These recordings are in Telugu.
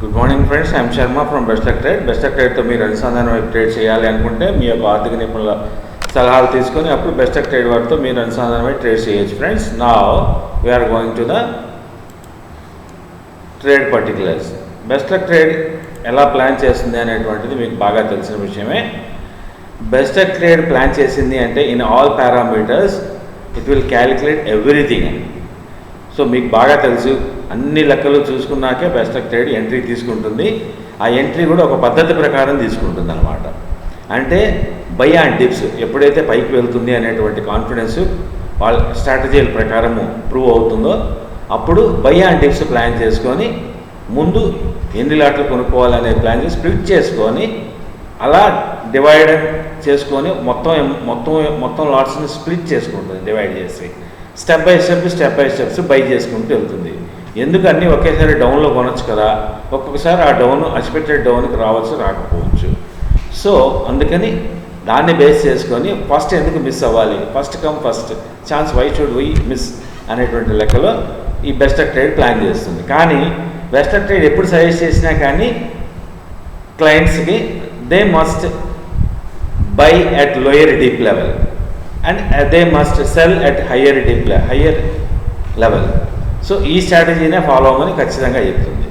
Good morning friends, I'm Sharma from best luck trade. Best luck ట్రేడ్తో మీరు అనుసంధానం వైపు ట్రేడ్ చేయాలి అనుకుంటే మీ యొక్క ఆర్థిక నిపుణుల సలహాలు తీసుకొని అప్పుడు బెస్ట్ లక్ ట్రేడ్ వారితో మీరు అనుసంధానం వైపు ట్రేడ్ చేయొచ్చు. Friends, now we're going to the trade particulars. Best luck trade ఎలా ప్లాన్ చేస్తుంది అనేటువంటిది మీకు బాగా తెలిసిన విషయమే. బెస్ట్ లక్ ట్రేడ్ ప్లాన్ చేసింది అంటే in all parameters it will calculate everything అని. సో మీకు బాగా తెలుసు, అన్ని లెక్కలు చూసుకున్నాకే బెస్ట్ లక్ ట్రేడ్ ఎంట్రీ తీసుకుంటుంది. ఆ ఎంట్రీ కూడా ఒక పద్ధతి ప్రకారం తీసుకుంటుంది అనమాట. అంటే బై అండ్ డిప్స్ ఎప్పుడైతే పైకి వెళ్తుంది అనేటువంటి కాన్ఫిడెన్స్ వాళ్ళ స్ట్రాటజీల ప్రకారము ప్రూవ్ అవుతుందో అప్పుడు బై అండ్ డిప్స్ ప్లాన్ చేసుకొని ముందు ఎన్ని లాట్లు కొనుక్కోవాలనే ప్లాన్ చేసి స్ప్లిట్ చేసుకొని అలా డివైడ్ చేసుకొని మొత్తం లాట్స్ని స్ప్లిట్ చేసుకుంటుంది. డివైడ్ చేసి స్టెప్ బై స్టెప్స్ బై చేసుకుంటూ వెళ్తుంది. ఎందుకు అన్నీ ఒకేసారి డౌన్లో కొనొచ్చు కదా, ఒక్కొక్కసారి ఆ డౌన్ అన్ఎక్స్పెక్టెడ్ డౌన్కి రావచ్చు, రాకపోవచ్చు. సో అందుకని దాన్ని బేస్ చేసుకొని ఫస్ట్ ఎందుకు మిస్ అవ్వాలి, first come first chance, why should we miss అనేటువంటి లెక్కలో ఈ బెస్ట్ లక్ ట్రేడ్ ప్లాన్ చేస్తుంది. కానీ బెస్ట్ లక్ ట్రేడ్ ఎప్పుడు సజెస్ట్ చేసినా కానీ క్లయింట్స్కి they must buy at lower deep level and they must sell at higher level. So ఈ స్ట్రాటజీనే ఫాలో అవ్వమని ఖచ్చితంగా చెప్తుంది.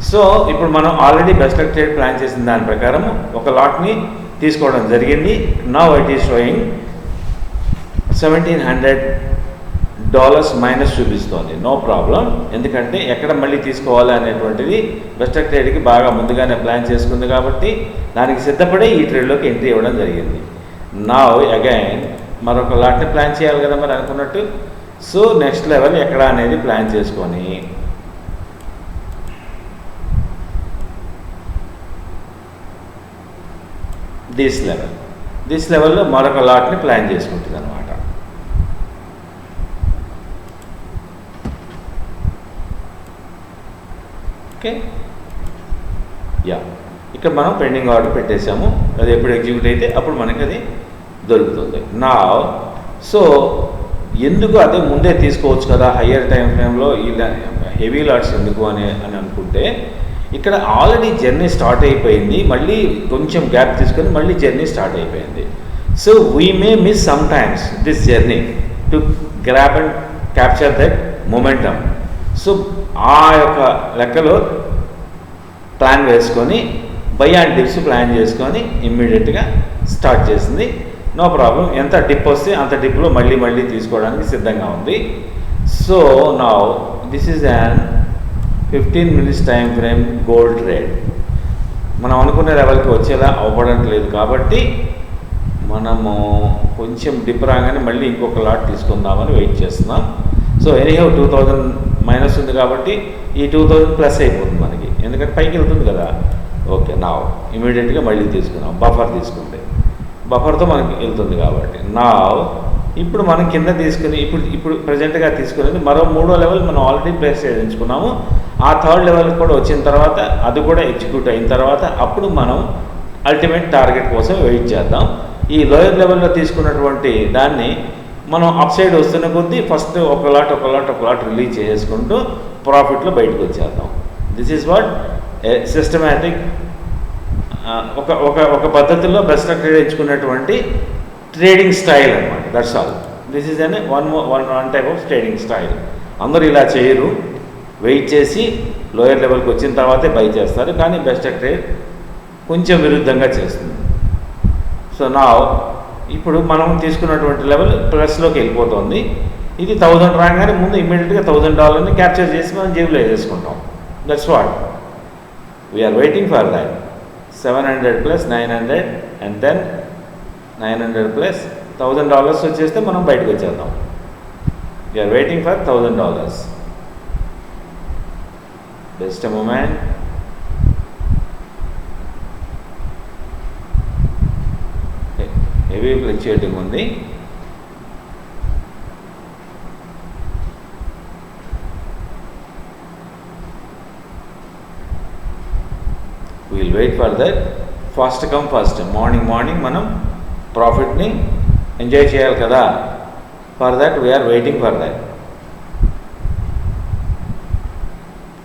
సో ఇప్పుడు మనం already best luck trade plan చేసిన దాని ప్రకారం ఒక లాట్ని తీసుకోవడం జరిగింది. Now it is showing $1,700 minus చూపిస్తోంది. నో ప్రాబ్లం, ఎందుకంటే ఎక్కడ మళ్ళీ తీసుకోవాలి అనేటువంటిది బెస్ట్ లక్ ట్రేడ్కి బాగా ముందుగానే ప్లాన్ చేసుకుంది కాబట్టి దానికి సిద్ధపడి ఈ ట్రేడ్లోకి ఎంట్రీ ఇవ్వడం జరిగింది. నౌ అగైన్ మరొక లాట్ని ప్లాన్ చేయాలి కదా మరి అనుకున్నట్టు. సో నెక్స్ట్ లెవెల్ ఎక్కడ అనేది ప్లాన్ చేసుకొని దిస్ లెవెల్లో మరొక లాట్ని ప్లాన్ చేసుకుంటుంది అనమాట. ఓకే, ఇక్కడ మనం పెండింగ్ ఆర్డర్ పెట్టేసాము. అది ఎప్పుడు ఎగ్జిక్యూట్ అయితే అప్పుడు మనకి అది దొరుకుతుంది. నా సో ఎందుకు అదే ముందే తీసుకోవచ్చు కదా హయ్యర్ టైం ఫ్రేమ్లో ఇలా హెవీ లాట్స్ ఎందుకు అని అనుకుంటే ఇక్కడ ఆల్రెడీ జర్నీ స్టార్ట్ అయిపోయింది. మళ్ళీ కొంచెం గ్యాప్ తీసుకొని మళ్ళీ జర్నీ స్టార్ట్ అయిపోయింది. So we may miss some times this journey to grab and capture that momentum. So ఆ యొక్క లెక్కలో ప్లాన్ వేసుకొని బై అండ్ డిప్స్ ప్లాన్ చేసుకొని ఇమ్మీడియట్గా స్టార్ట్ చేసింది. నో ప్రాబ్లం, ఎంత డిప్ వస్తే అంత డిప్లో మళ్ళీ తీసుకోవడానికి సిద్ధంగా ఉంది. So now this is an 15 minutes time frame gold trade. మనం అనుకునే లెవెల్కి వచ్చేలా అవ్వడం లేదు కాబట్టి మనము కొంచెం డిప్ రాగానే మళ్ళీ ఇంకొక లాట్ తీసుకుందామని వెయిట్ చేస్తున్నాం. సో ఎనీహౌ 2000 మైనస్ ఉంది కాబట్టి ఈ 2000 ప్లస్ అయిపోతుంది మనకి, ఎందుకంటే పైకి వెళ్తుంది కదా. ఓకే, నా ఇమీడియట్గా మళ్ళీ తీసుకున్నాం. బఫర్ తీసుకుంటే బఫర్తో మనకి వెళ్తుంది కాబట్టి నా ఇప్పుడు మనం కింద తీసుకుని ఇప్పుడు ప్రజెంట్గా తీసుకునేది మరో 3వ లెవెల్ మనం ఆల్రెడీ ప్లేస్ చేయించుకున్నాము. ఆ 3rd లెవెల్ కూడా వచ్చిన తర్వాత అది కూడా ఎగ్జిక్యూట్ అయిన తర్వాత అప్పుడు మనం అల్టిమేట్ టార్గెట్ కోసం వెయిట్ చేద్దాం. ఈ లోయర్ లెవెల్లో తీసుకున్నటువంటి దాన్ని మనం అప్ సైడ్ వస్తున్న కొద్దీ ఫస్ట్ ఒక లాట్ రిలీజ్ చేసుకుంటూ ప్రాఫిట్లో బయటకు వచ్చేద్దాం. దిస్ ఈజ్ వాట్ సిస్టమాటిక్ ఒక పద్ధతిలో బెస్ట్ లక్ ట్రేడ్ ఎంచుకున్నటువంటి ట్రేడింగ్ స్టైల్ అనమాట. That's all. దిస్ ఈజ్ అనే one type of trading style. అందరూ ఇలా చేయరు, వెయిట్ చేసి లోయర్ లెవెల్కి వచ్చిన తర్వాతే బై చేస్తారు. కానీ బెస్ట్ లక్ ట్రేడ్ కొంచెం విరుద్ధంగా చేస్తుంది. సో నా ఇప్పుడు మనం తీసుకున్నటువంటి లెవెల్ ప్లస్లోకి వెళ్ళిపోతుంది. ఇది 1000 రాగానే ముందు ఇమ్మీడియట్గా $1000ని క్యాప్చర్ చేసి మనం జేబులో వేసేసుకుంటాం. That's what we're waiting for that. 700 plus 900 and then 900 plus $1000 వచ్చేస్తే మనం బయటకు వచ్చేద్దాం. We're waiting for $1000. Best moment. Heavy fluctuating ఉంది. Will wait for that. First come first. Morning మనం ప్రాఫిట్ని ఎంజాయ్ చేయాలి కదా. For that we're waiting for that.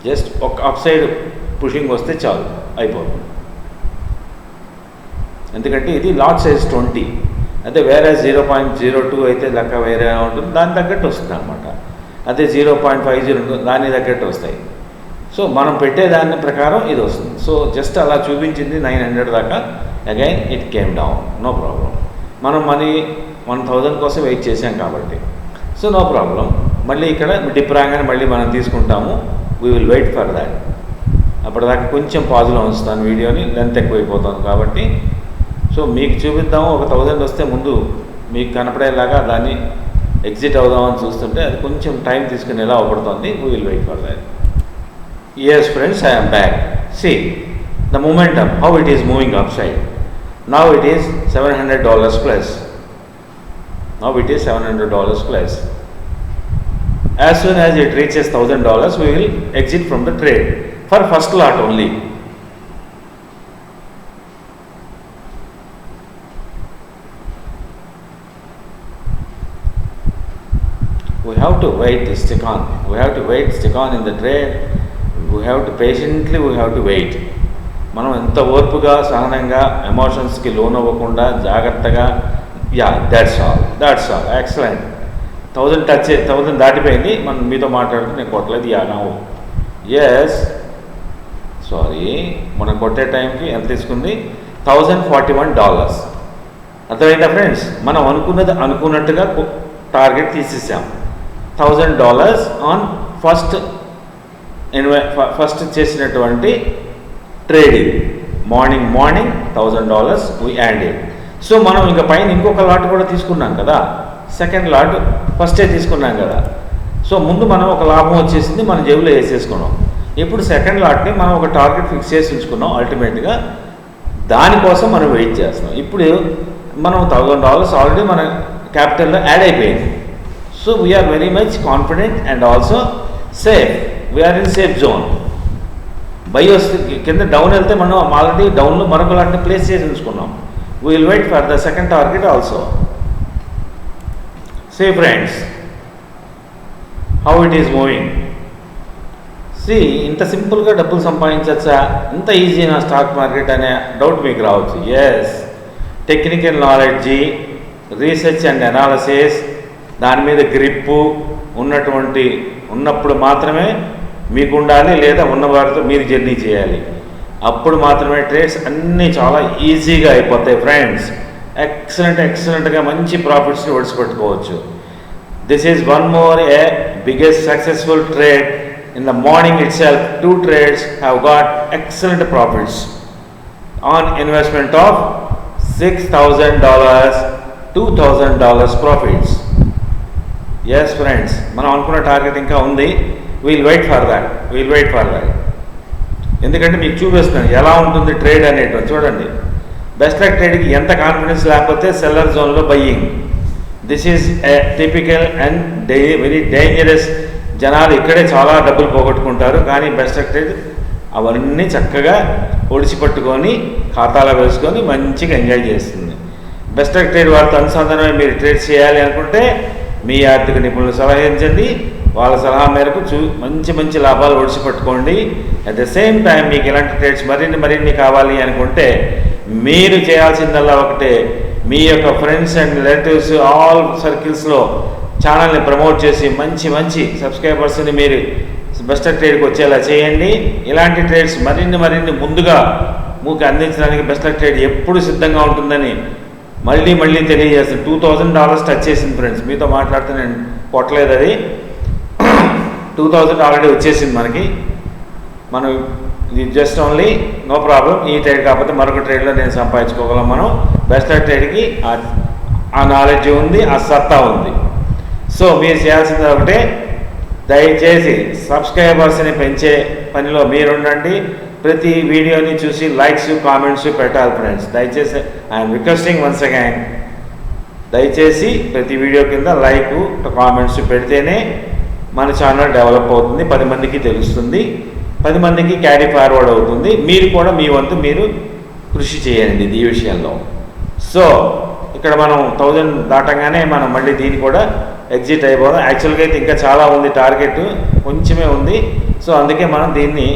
Just ఒక అప్ సైడ్ పుషింగ్ వస్తే చాలు అయిపోతుంది. ఎందుకంటే ఇది లాట్ సైజ్ 20, అదే వేరే 0.02 అయితే లెక్క వేరే ఉంటుంది, దాని తగ్గట్టు వస్తుంది అనమాట. అదే 0.50 దాని తగ్గట్టు వస్తాయి. సో మనం పెట్టేదాని ప్రకారం ఇది వస్తుంది. సో జస్ట్ అలా చూపించింది 900 దాకా. Again it came down, no problem. మనం మనీ 1000 కోసం వెయిట్ చేసాం కాబట్టి సో నో ప్రాబ్లం. మళ్ళీ ఇక్కడ డిప్ రాగానే మళ్ళీ మనం తీసుకుంటాము. We will wait for that. అప్పటిదాకా కొంచెం పాజ్లో ఉంచుతాను వీడియోని, లెంత్ ఎక్కువైపోతుంది కాబట్టి. సో మీకు చూపిద్దాము, ఒక 1000 వస్తే ముందు మీకు కనపడేలాగా దాన్ని ఎగ్జిట్ అవుదామని చూస్తుంటే అది కొంచెం టైం తీసుకుని ఎలా అవపడుతుంది. We will wait for that. Yes friends, I am back. See the momentum, how it is moving upside. Now it is $700 plus. Now it is $700 plus. As soon as it reaches $1000, we will exit from the trade for first lot only. We have to wait, stick on. We have to wait, stick on in the trade. We have to patiently, we have to wait. మనం ఎంత ఓర్పుగా, సహనంగా, ఎమోషన్స్కి లోన్ అవ్వకుండా జాగ్రత్తగా, దట్స్ ఆల్ ఎక్సలెంట్. 1000 దాటిపోయింది. మనం మీతో మాట్లాడుతూ నేను కొట్టలేదు. నవ్వు సారీ, మనం కొట్టే టైంకి ఎంత తీసుకుంది? $1041. అర్థమైందా ఫ్రెండ్స్? మనం అనుకున్నట్టుగా టార్గెట్ తీసేసాం. $1000 ఆన్ ఫస్ట్ చేసినటువంటి trading. Morning $1000 we added. So మనం ఇంకా పైన ఇంకొక లాట్ కూడా తీసుకున్నాం కదా, సెకండ్ లాట్ ఫస్టే తీసుకున్నాం కదా. సో ముందు మనం ఒక లాభం వచ్చేసింది, మన జేబులో వేసేసుకున్నాం. ఇప్పుడు సెకండ్ లాట్ని మనం ఒక టార్గెట్ ఫిక్స్ చేసి ఉంచుకున్నాం. అల్టిమేట్గా దానికోసం మనం వెయిట్ చేస్తున్నాం. ఇప్పుడు మనం $1000 ఆల్రెడీ మన క్యాపిటల్లో యాడ్ అయిపోయింది. So we're very much confident and also safe. We're in safe zone. Buy వస్తే కింద డౌన్ వెళ్తే మనం ఆల్రెడీ డౌన్లో మరొక లాట్ని ప్లేస్ చేసి ఉంచుకున్నాం. We will wait for the second target also. Say friends, how it is moving. ఇంత సింపుల్గా డబ్బులు సంపాదించచ్చా, ఇంత ఈజీనా స్టాక్ మార్కెట్ అనే డౌట్ మీకు రావచ్చు. Technical knowledge, research and analysis, దాని మీద గ్రిప్పు ఉన్నప్పుడు మాత్రమే మీకు ఉండాలి, లేదా ఉన్నవారితో మీరు జర్నీ చేయాలి. అప్పుడు మాత్రమే ట్రేడ్స్ అన్నీ చాలా ఈజీగా అయిపోతాయి ఫ్రెండ్స్. ఎక్సలెంట్గా మంచి ప్రాఫిట్స్ని ఒడిసిపెట్టుకోవచ్చు. This is one more a biggest successful trade. In the morning itself 2 trades have got excellent profits on investment of $6,000, $2,000 profits. Friends, మనం అనుకున్న టార్గెట్ ఇంకా ఉంది. We'll wait for that. ఎందుకంటే మీకు చూపిస్తున్నాను ఎలా ఉంటుంది ట్రేడ్ అనేటువంటి. చూడండి, బెస్ట్ లక్ ట్రేడ్కి ఎంత కాన్ఫిడెన్స్ లేకపోతే సెల్లర్ జోన్లో buying. This is a typical and very dangerous. జనాలు ఇక్కడే చాలా డబ్బులు పోగొట్టుకుంటారు. కానీ బెస్ట్ లక్ ట్రేడ్ అవన్నీ చక్కగా ఒడిచిపట్టుకొని ఖాతాలో వేసుకొని మంచిగా ఎంజాయ్ చేస్తుంది. బెస్ట్ లక్ ట్రేడ్ వారితో అనుసంధానమే మీరు ట్రేడ్ చేయాలి అనుకుంటే మీ ఆర్థిక నిపుణులు సలహించండి. వాళ్ళ సలహా మేరకు మంచి లాభాలు ఒడిచిపెట్టుకోండి. అట్ ద సేమ్ టైం మీకు ఇలాంటి ట్రేడ్స్ మరిన్ని కావాలి అనుకుంటే మీరు చేయాల్సిందల్లా ఒకటే, మీ యొక్క ఫ్రెండ్స్ అండ్ రిలేటివ్స్ ఆల్ సర్కిల్స్లో ఛానల్ని ప్రమోట్ చేసి మంచి సబ్స్క్రైబర్స్ని మీరు బెస్ట్ ట్రేడ్కి వచ్చేలా చేయండి. ఇలాంటి ట్రేడ్స్ మరిన్ని ముందుగా మీకు అందించడానికి బెస్ట్ ట్రేడ్ ఎప్పుడు సిద్ధంగా ఉంటుందని మళ్ళీ తెలియజేస్తుంది. $2,000 టచ్ చేసింది ఫ్రెండ్స్. మీతో మాట్లాడితే నేను కొట్టలేదు, అది 2000 ఆల్రెడీ వచ్చేసింది మనకి. మనం ఇది జస్ట్ ఓన్లీ నో ప్రాబ్లం. ఈ ట్రేడ్ కాకపోతే మరొక ట్రేడ్లో నేను సంపాదించుకోగలం. మనం బెస్ట్ ట్రేడ్కి ఆ నాలెడ్జ్ ఉంది, ఆ సత్తా ఉంది. సో మీరు చేయాల్సింది ఒకటే, దయచేసి సబ్స్క్రైబర్స్ని పెంచే పనిలో మీరుండండి. ప్రతి వీడియోని చూసి లైక్స్ కామెంట్స్ పెట్టాలి ఫ్రెండ్స్. దయచేసి ఐఎమ్ రిక్వెస్టింగ్ వన్స్ అగైన్, దయచేసి ప్రతి వీడియో కింద లైక్ కామెంట్స్ పెడితేనే మన ఛానల్ డెవలప్ అవుతుంది, 10 మందికి తెలుస్తుంది, 10 మందికి క్యారీ ఫార్వర్డ్ అవుతుంది. మీరు కూడా మీ వంతు మీరు కృషి చేయండి ఈ విషయంలో. సో ఇక్కడ మనం 1000 దాటంగానే మనం మళ్ళీ దీన్ని కూడా ఎగ్జిట్ అయిపోదాం. యాక్చువల్గా అయితే ఇంకా చాలా ఉంది, టార్గెట్ కొంచెమే ఉంది. సో అందుకే మనం దీన్ని